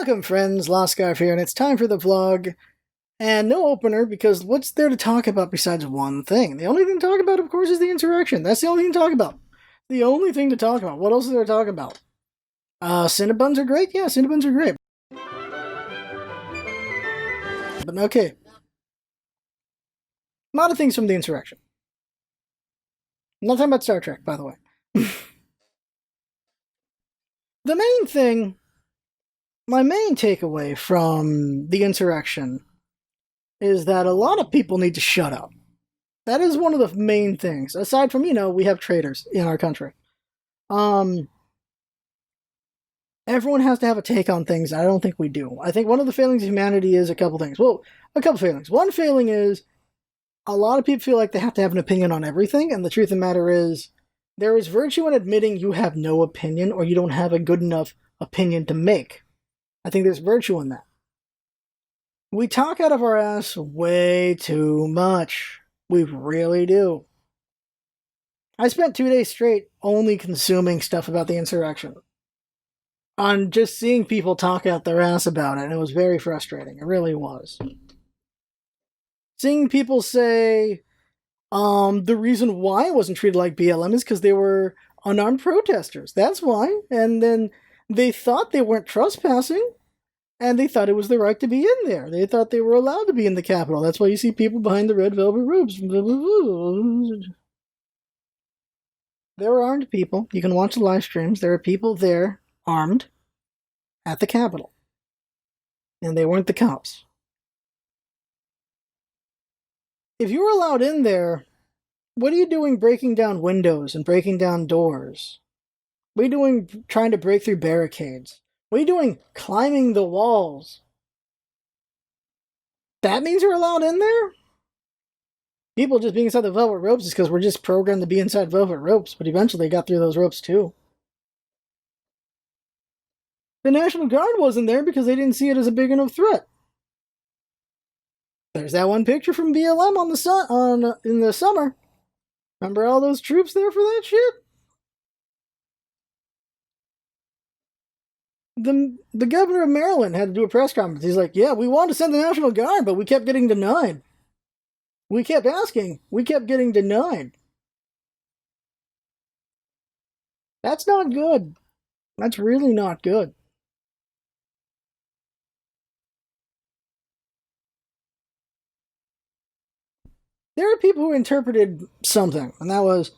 Welcome, friends. Lost Scarf here, and it's time for the vlog. And no opener, because what's there to talk about besides one thing? The only thing to talk about, of course, is the insurrection. That's the only thing to talk about. The only thing to talk about. What else is there to talk about? Cinnabons are great? Yeah, Cinnabons are great. But okay. A lot of things from the insurrection. I'm not talking about Star Trek, by the way. The main thing, my main takeaway from the insurrection is that a lot of people need to shut up. That is one of the main things. Aside from, we have traitors in our country. Everyone has to have a take on things. I don't think we do. I think one of the failings of humanity is a couple things. Well, a couple failings. One failing is a lot of people feel like they have to have an opinion on everything, and the truth of the matter is there is virtue in admitting you have no opinion or you don't have a good enough opinion to make. I think there's virtue in that. We talk out of our ass way too much. We really do. I spent 2 days straight only consuming stuff about the insurrection. On just seeing people talk out their ass about it, and it was very frustrating. It really was. Seeing people say, the reason why it wasn't treated like BLM is because they were unarmed protesters. That's why. And then they thought they weren't trespassing, and they thought it was the right to be in there. They thought they were allowed to be in the Capitol. That's why you see people behind the red velvet robes. There were armed people. You can watch the live streams. There are people there, armed, at the Capitol. And they weren't the cops. If you were allowed in there, what are you doing breaking down windows and breaking down doors? What are you doing trying to break through barricades? What are you doing climbing the walls? That means you're allowed in there? People just being inside the velvet ropes is because we're just programmed to be inside velvet ropes, but eventually they got through those ropes too. The National Guard wasn't there because they didn't see it as a big enough threat. There's that one picture from BLM in the summer. Remember all those troops there for that shit? The governor of Maryland had to do a press conference. He's like, yeah, we wanted to send the National Guard, but we kept getting denied. We kept asking. We kept getting denied. That's not good. That's really not good. There are people who interpreted something, and that was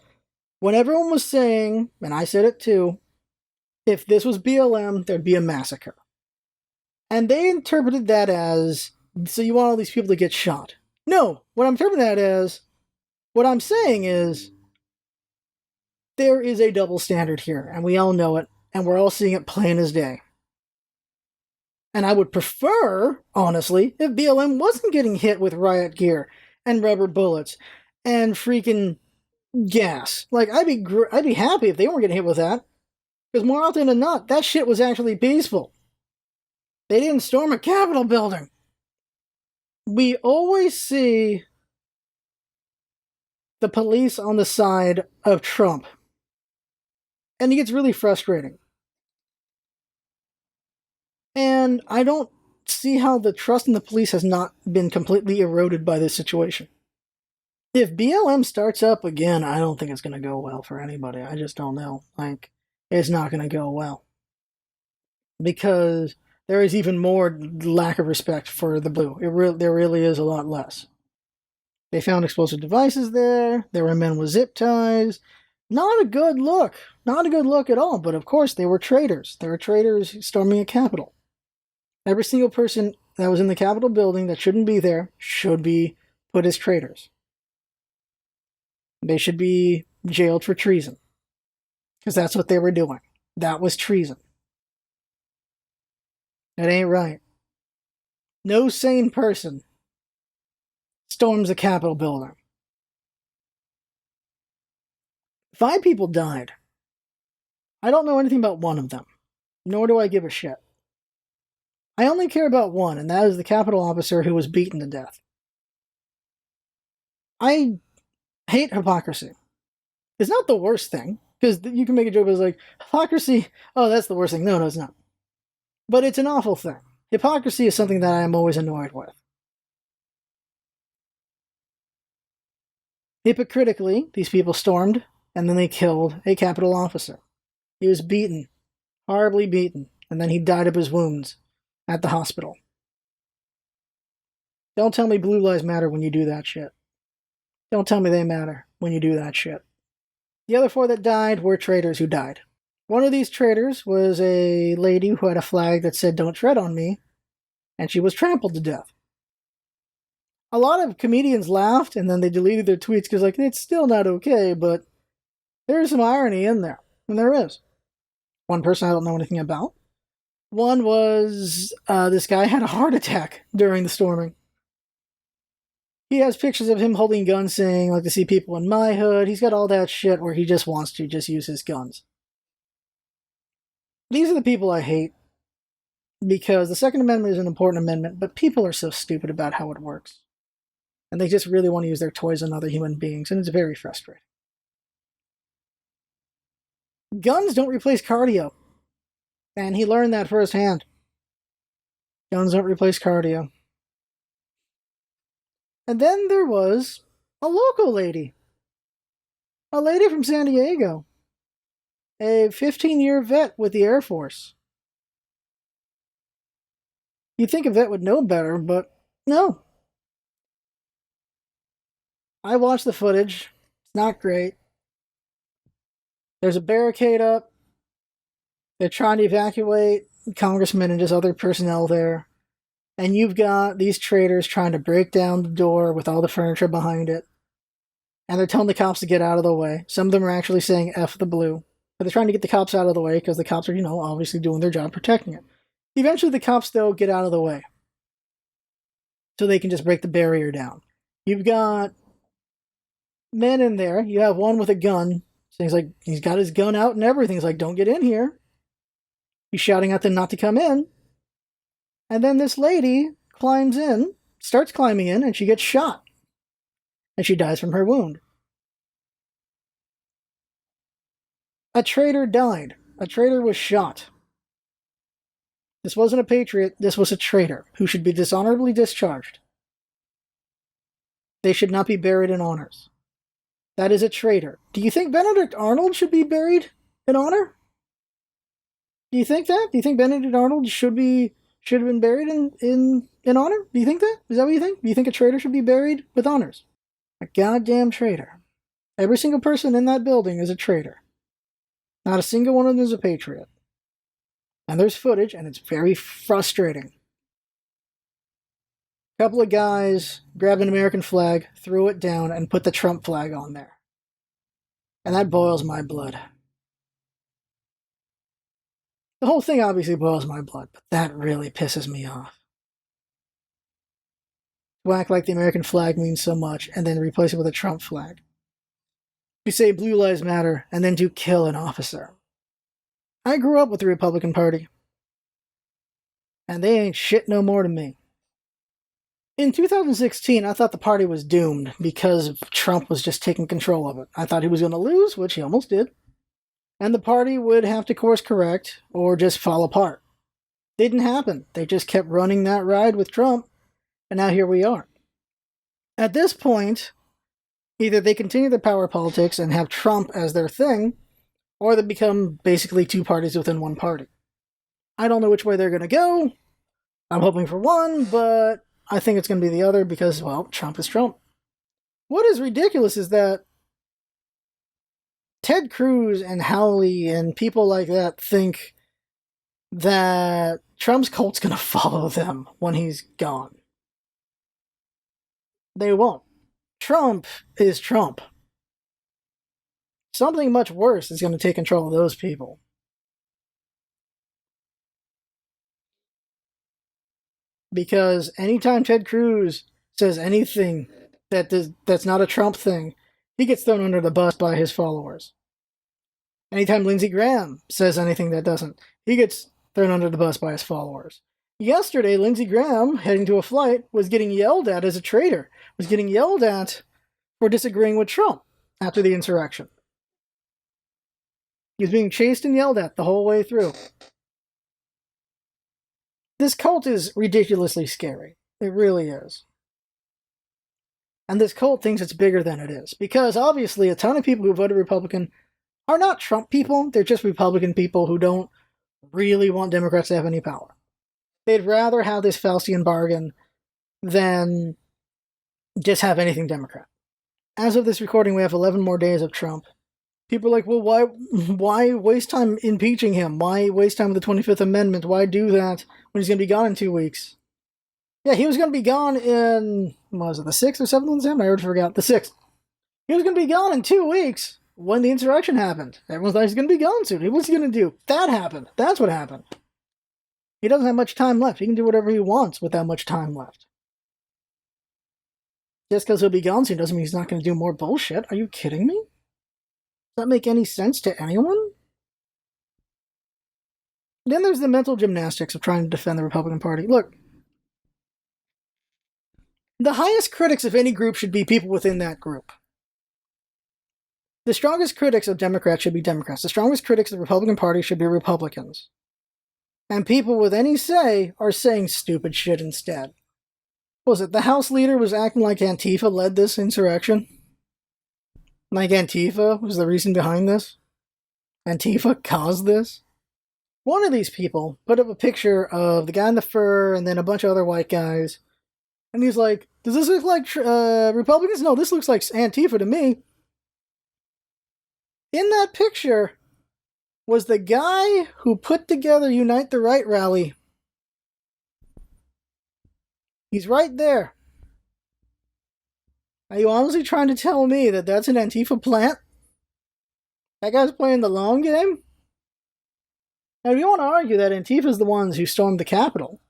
when everyone was saying, and I said it too, if this was BLM, there'd be a massacre. And they interpreted that as, so you want all these people to get shot. No, what I'm interpreting that as, what I'm saying is, there is a double standard here, and we all know it, and we're all seeing it plain as day. And I would prefer, honestly, if BLM wasn't getting hit with riot gear and rubber bullets and freaking gas. Like, I'd be happy if they weren't getting hit with that. Because more often than not, that shit was actually peaceful. They didn't storm a Capitol building. We always see the police on the side of Trump. And it gets really frustrating. And I don't see how the trust in the police has not been completely eroded by this situation. If BLM starts up again, I don't think it's going to go well for anybody. I just don't know. Like, it's not going to go well. Because there is even more lack of respect for the blue. There really is a lot less. They found explosive devices there. There were men with zip ties. Not a good look. Not a good look at all. But of course, they were traitors. They were traitors storming a Capitol. Every single person that was in the Capitol building that shouldn't be there should be put as traitors. They should be jailed for treason. Because that's what they were doing. That was treason. It ain't right. No sane person storms a Capitol building. 5 people died. I don't know anything about one of them. Nor do I give a shit. I only care about one, and that is the Capitol officer who was beaten to death. I hate hypocrisy. It's not the worst thing, because you can make a joke, but it's like, hypocrisy, oh, that's the worst thing. No, it's not. But it's an awful thing. Hypocrisy is something that I am always annoyed with. Hypocritically, these people stormed, and then they killed a Capitol officer. He was beaten, horribly beaten, and then he died of his wounds at the hospital. Don't tell me blue lives matter when you do that shit. Don't tell me they matter when you do that shit. The other 4 that died were traitors who died. One of these traitors was a lady who had a flag that said, "Don't tread on me," and she was trampled to death. A lot of comedians laughed, and then they deleted their tweets because, like, it's still not okay, but there's some irony in there, and there is. One person I don't know anything about. One was this guy had a heart attack during the storming. He has pictures of him holding guns saying, "Like to see people in my hood." He's got all that shit where he just wants to just use his guns. These are the people I hate, because the Second Amendment is an important amendment, but people are so stupid about how it works. And they just really want to use their toys on other human beings, and it's very frustrating. Guns don't replace cardio. And he learned that firsthand. Guns don't replace cardio. And then there was a local lady. A lady from San Diego. A 15-year vet with the Air Force. You'd think a vet would know better, but no. I watched the footage. It's not great. There's a barricade up. They're trying to evacuate congressmen and just other personnel there. And you've got these traitors trying to break down the door with all the furniture behind it. And they're telling the cops to get out of the way. Some of them are actually saying F the blue. But they're trying to get the cops out of the way because the cops are, obviously doing their job protecting it. Eventually the cops, though, get out of the way. So they can just break the barrier down. You've got men in there. You have one with a gun. So he's got his gun out and everything. He's like, "Don't get in here." He's shouting at them not to come in. And then this lady starts climbing in, and she gets shot. And she dies from her wound. A traitor died. A traitor was shot. This wasn't a patriot, this was a traitor who should be dishonorably discharged. They should not be buried in honors. That is a traitor. Do you think Benedict Arnold should be buried in honor? Do you think that? Do you think Benedict Arnold should have been buried in honor? Do you think that? Is that what you think? Do you think a traitor should be buried with honors? A goddamn traitor. Every single person in that building is a traitor. Not a single one of them is a patriot. And there's footage, and it's very frustrating. A couple of guys grabbed an American flag, threw it down, and put the Trump flag on there. And that boils my blood. The whole thing obviously boils my blood, but that really pisses me off. To act like the American flag means so much, and then replace it with a Trump flag. To say blue lives matter, and then to kill an officer. I grew up with the Republican Party. And they ain't shit no more to me. In 2016, I thought the party was doomed because Trump was just taking control of it. I thought he was going to lose, which he almost did. And the party would have to course correct or just fall apart. Didn't happen. They just kept running that ride with Trump, and now here we are. At this point, either they continue their power politics and have Trump as their thing, or they become basically two parties within one party. I don't know which way they're going to go. I'm hoping for one, but I think it's going to be the other because, well, Trump is Trump. What is ridiculous is that Ted Cruz and Howley and people like that think that Trump's cult's going to follow them when he's gone. They won't. Trump is Trump. Something much worse is going to take control of those people. Because anytime Ted Cruz says anything that's not a Trump thing, he gets thrown under the bus by his followers. Anytime Lindsey Graham says anything that doesn't, he gets thrown under the bus by his followers. Yesterday, Lindsey Graham, heading to a flight, was getting yelled at as a traitor, was getting yelled at for disagreeing with Trump after the insurrection. He was being chased and yelled at the whole way through. This cult is ridiculously scary. It really is. And this cult thinks it's bigger than it is. Because obviously a ton of people who voted Republican are not Trump people. They're just Republican people who don't really want Democrats to have any power. They'd rather have this Faustian bargain than just have anything Democrat. As of this recording, we have 11 more days of Trump. People are like, well, why waste time impeaching him? Why waste time with the 25th Amendment? Why do that when he's going to be gone in 2 weeks? Yeah, he was going to be gone in, what was it, the 6th or 7th of December? I already forgot. The 6th. He was going to be gone in 2 weeks when the insurrection happened. Everyone thought he was going to be gone soon. What's he going to do? That happened. That's what happened. He doesn't have much time left. He can do whatever he wants with that much time left. Just because he'll be gone soon doesn't mean he's not going to do more bullshit. Are you kidding me? Does that make any sense to anyone? Then there's the mental gymnastics of trying to defend the Republican Party. Look, the highest critics of any group should be people within that group. The strongest critics of Democrats should be Democrats. The strongest critics of the Republican Party should be Republicans. And people with any say are saying stupid shit instead. Was it the House leader was acting like Antifa led this insurrection? Like Antifa was the reason behind this? Antifa caused this? One of these people put up a picture of the guy in the fur and then a bunch of other white guys. And he's like, does this look like Republicans? No, this looks like Antifa to me. In that picture was the guy who put together Unite the Right rally. He's right there. Are you honestly trying to tell me that that's an Antifa plant? That guy's playing the long game? Now, if you want to argue that Antifa's the ones who stormed the Capitol,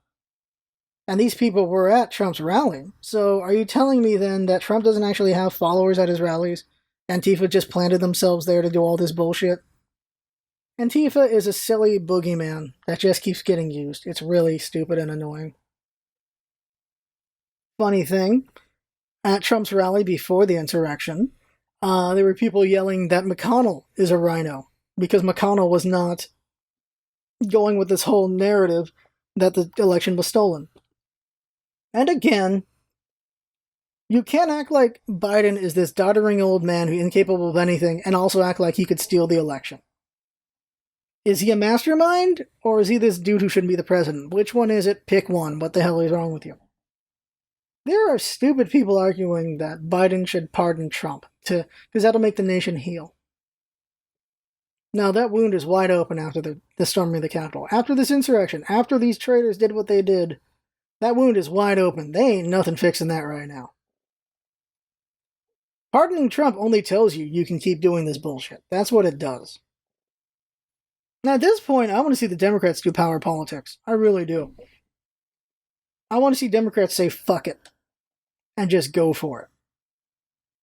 and these people were at Trump's rally, so are you telling me then that Trump doesn't actually have followers at his rallies? Antifa just planted themselves there to do all this bullshit? Antifa is a silly boogeyman that just keeps getting used. It's really stupid and annoying. Funny thing, at Trump's rally before the insurrection, there were people yelling that McConnell is a rhino, because McConnell was not going with this whole narrative that the election was stolen. And again, you can't act like Biden is this doddering old man who's incapable of anything and also act like he could steal the election. Is he a mastermind, or is he this dude who shouldn't be the president? Which one is it? Pick one. What the hell is wrong with you? There are stupid people arguing that Biden should pardon Trump, because that'll make the nation heal. Now, that wound is wide open after the storming of the Capitol. After this insurrection, after these traitors did what they did, that wound is wide open. They ain't nothing fixing that right now. Pardoning Trump only tells you you can keep doing this bullshit. That's what it does. Now, at this point, I want to see the Democrats do power politics. I really do. I want to see Democrats say, fuck it, and just go for it.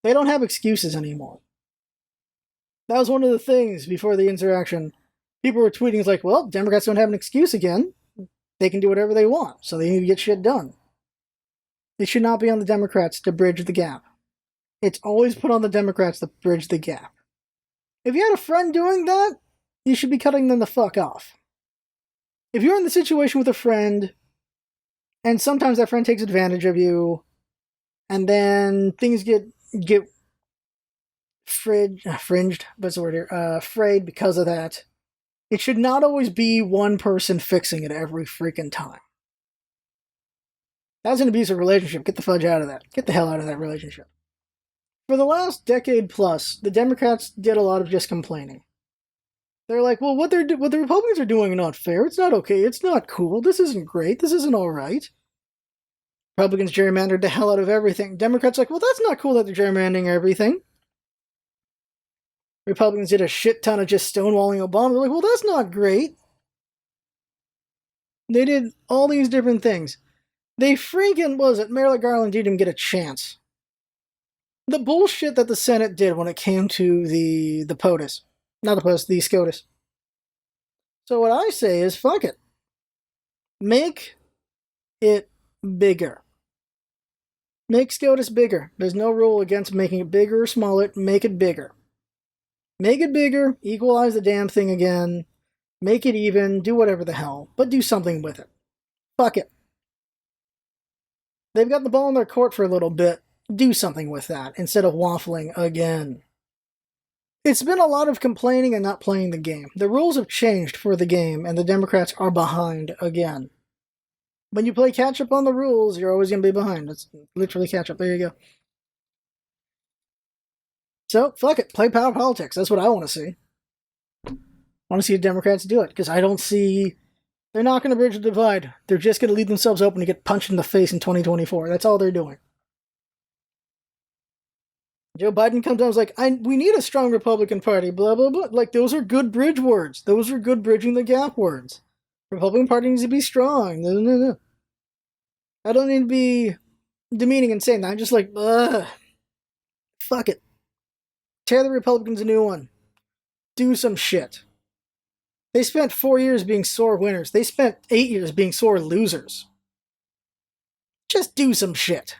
They don't have excuses anymore. That was one of the things before the insurrection. People were tweeting, it's like, well, Democrats don't have an excuse again. They can do whatever they want, so they need to get shit done. It should not be on the Democrats to bridge the gap. It's always put on the Democrats to bridge the gap. If you had a friend doing that, you should be cutting them the fuck off. If you're in the situation with a friend, and sometimes that friend takes advantage of you, and then things get fringed, what's the word here? Frayed because of that. It should not always be one person fixing it every freaking time. That's an abusive relationship. Get the fudge out of that. Get the hell out of that relationship. For the last decade plus, the Democrats did a lot of just complaining. They're like, well, what the Republicans are doing is not fair. It's not okay. It's not cool. This isn't great. This isn't all right. Republicans gerrymandered the hell out of everything. Democrats like, well, that's not cool that they're gerrymandering everything. Republicans did a shit ton of just stonewalling Obama. They're like, well, that's not great. They did all these different things. They freaking, Merrick Garland didn't even get a chance. The bullshit that the Senate did when it came to the POTUS. Not the POTUS, the SCOTUS. So what I say is, fuck it. Make it bigger. Make SCOTUS bigger. There's no rule against making it bigger or smaller. Make it bigger. Make it bigger, equalize the damn thing again, make it even, do whatever the hell, but do something with it. Fuck it. They've got the ball in their court for a little bit. Do something with that instead of waffling again. It's been a lot of complaining and not playing the game. The rules have changed for the game, and the Democrats are behind again. When you play catch-up on the rules, you're always going to be behind. It's literally catch-up. There you go. So, fuck it. Play power politics. That's what I want to see. I want to see the Democrats do it, because I don't see... They're not going to bridge the divide. They're just going to leave themselves open to get punched in the face in 2024. That's all they're doing. Joe Biden comes out and was like, we need a strong Republican Party, blah, blah, blah. Like, those are good bridge words. Those are good bridging the gap words. Republican Party needs to be strong. No. I don't need to be demeaning and saying that. I'm just like, ugh. Fuck it. Tear the Republicans a new one. Do some shit. They spent 4 years being sore winners. They spent 8 years being sore losers. Just do some shit.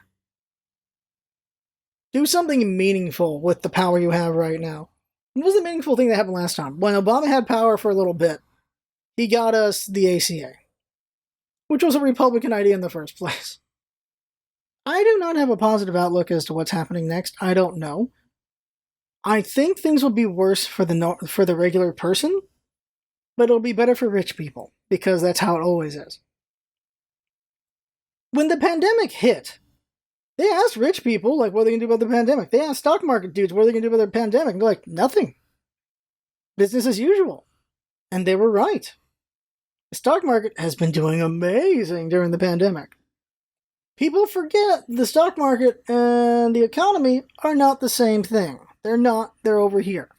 Do something meaningful with the power you have right now. What was the meaningful thing that happened last time? When Obama had power for a little bit, he got us the ACA, which was a Republican idea in the first place. I do not have a positive outlook as to what's happening next. I don't know. I think things will be worse for the regular person, but it'll be better for rich people, because that's how it always is. When the pandemic hit, they asked rich people, like, what are they going to do about the pandemic? They asked stock market dudes, what are they going to do about the pandemic? And they're like, nothing. Business as usual. And they were right. The stock market has been doing amazing during the pandemic. People forget the stock market and the economy are not the same thing. They're not. They're over here.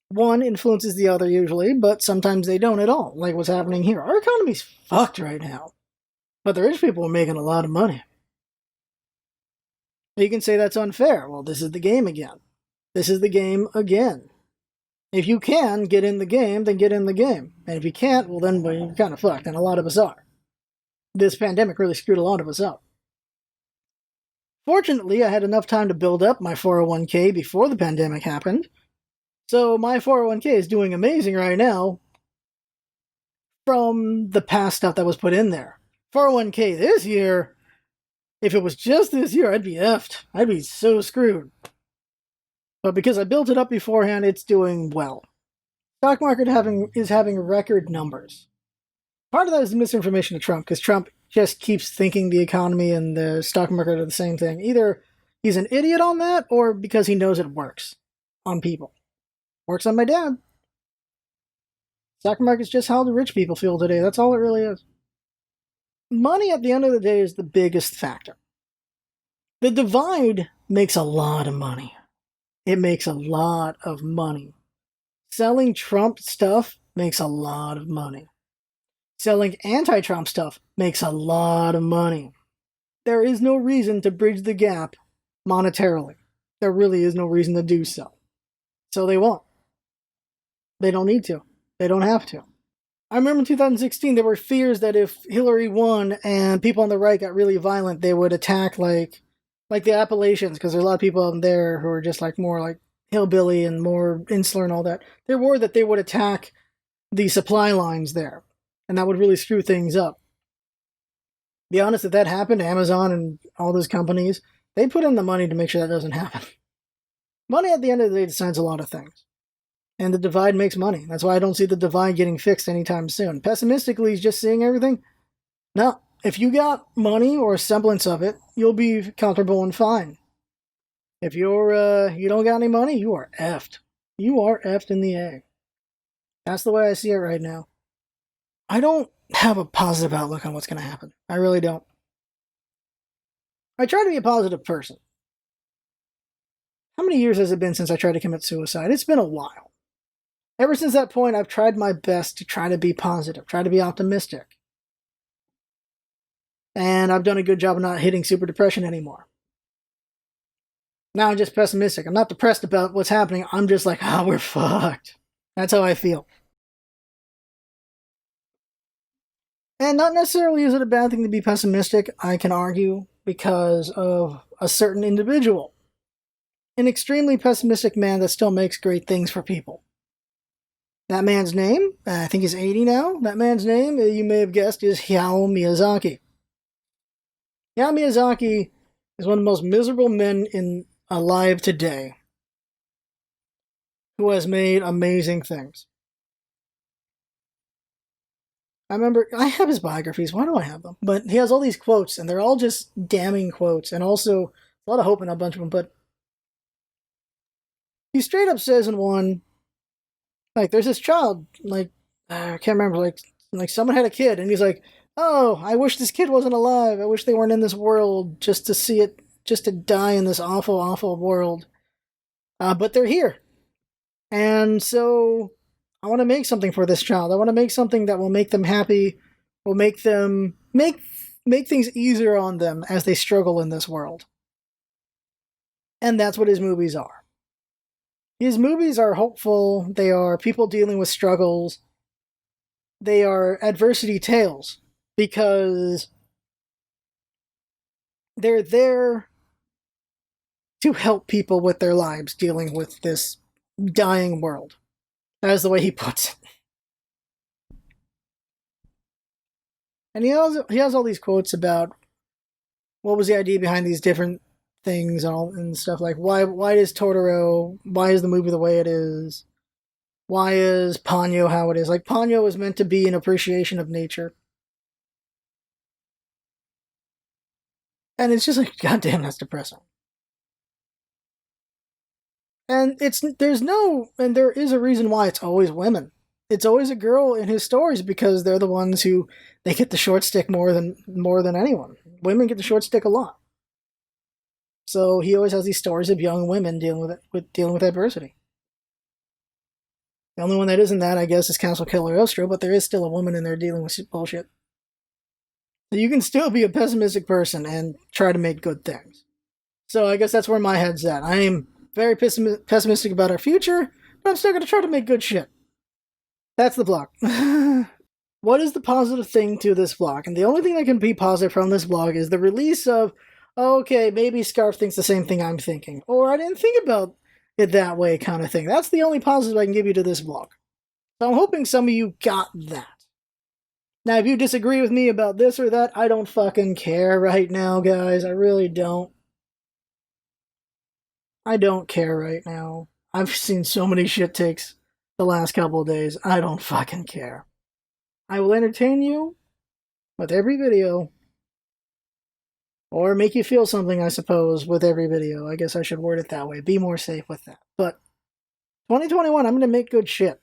One influences the other usually, but sometimes they don't at all, like what's happening here. Our economy's fucked right now. But the rich people are making a lot of money. You can say that's unfair. Well, this is the game again. This is the game again. If you can get in the game, then get in the game. And if you can't, well, then you're kind of fucked, and a lot of us are. This pandemic really screwed a lot of us up. Fortunately, I had enough time to build up my 401k before the pandemic happened. So my 401k is doing amazing right now from the past stuff that was put in there. 401k this year, if it was just this year, I'd be effed. I'd be so screwed. But because I built it up beforehand, it's doing well. Stock market is having record numbers. Part of that is the misinformation of Trump, because Trump just keeps thinking the economy and the stock market are the same thing. Either he's an idiot on that, or because he knows it works on people. Works on my dad. Stock market's just how the rich people feel today. That's all it really is. Money, at the end of the day, is the biggest factor. The divide makes a lot of money. It makes a lot of money. Selling Trump stuff makes a lot of money. Selling anti-Trump stuff makes a lot of money. There is no reason to bridge the gap monetarily. There really is no reason to do so. So they won't. They don't need to. They don't have to. I remember in 2016, there were fears that if Hillary won and people on the right got really violent, they would attack like the Appalachians, because there's a lot of people out there who are just like more like hillbilly and more insular and all that. They're worried that they would attack the supply lines there, and that would really screw things up. Be honest, if that happened, Amazon and all those companies, they put in the money to make sure that doesn't happen. Money at the end of the day decides a lot of things. And the divide makes money. That's why I don't see the divide getting fixed anytime soon. Pessimistically, just seeing everything. No, if you got money or a semblance of it, you'll be comfortable and fine. If you don't got any money, you are effed. You are effed in the egg. That's the way I see it right now. I don't have a positive outlook on what's going to happen. I really don't. I try to be a positive person. How many years has it been since I tried to commit suicide? It's been a while. Ever since that point, I've tried my best to try to be positive, try to be optimistic. And I've done a good job of not hitting super depression anymore. Now I'm just pessimistic. I'm not depressed about what's happening. I'm just like, we're fucked. That's how I feel. And not necessarily is it a bad thing to be pessimistic, I can argue, because of a certain individual. An extremely pessimistic man that still makes great things for people. That man's name, I think he's 80 now. That man's name, you may have guessed, is Hayao Miyazaki. Hayao Miyazaki is one of the most miserable men alive today, who has made amazing things. I remember, I have his biographies. Why do I have them? But he has all these quotes, and they're all just damning quotes, and also a lot of hope in a bunch of them. But he straight up says in one, like, there's this child, like, I can't remember, like someone had a kid, and he's like, oh, I wish this kid wasn't alive. I wish they weren't in this world just to see it, just to die in this awful, awful world. But they're here. And so I want to make something for this child. I want to make something that will make them happy, will make them make things easier on them as they struggle in this world. And that's what his movies are. His movies are hopeful. They are people dealing with struggles. They are adversity tales because they're there to help people with their lives dealing with this dying world. That is the way he puts it. And he has all these quotes about what was the idea behind these different things and stuff, like why is Totoro, why is the movie the way it is, why is Ponyo how it is. Like, Ponyo is meant to be an appreciation of nature. And it's just like, goddamn, that's depressing. And there is a reason why it's always women. It's always a girl in his stories because they're the ones who, they get the short stick more than anyone. Women get the short stick a lot. So he always has these stories of young women dealing with adversity. The only one that isn't that, I guess, is Castle Cagliostro, but there is still a woman in there dealing with bullshit. So you can still be a pessimistic person and try to make good things. So I guess that's where my head's at. I am very pessimistic about our future, but I'm still going to try to make good shit. That's the vlog. What is the positive thing to this vlog? And the only thing that can be positive from this vlog is the release of, okay, maybe Scarf thinks the same thing I'm thinking. Or I didn't think about it that way kind of thing. That's the only positive I can give you to this vlog. So I'm hoping some of you got that. Now, if you disagree with me about this or that, I don't fucking care right now, guys. I really don't. I don't care right now. I've seen so many shit takes the last couple of days. I don't fucking care. I will entertain you with every video. Or make you feel something, I suppose, with every video. I guess I should word it that way. Be more safe with that. But 2021, I'm going to make good shit.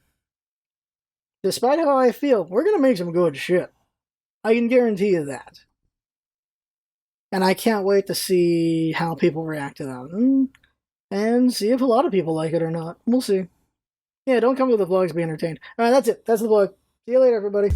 Despite how I feel, we're going to make some good shit. I can guarantee you that. And I can't wait to see how people react to them. And see if a lot of people like it or not. We'll see. Yeah, don't come to the vlogs to be entertained. Alright, that's it. That's the vlog. See you later, everybody.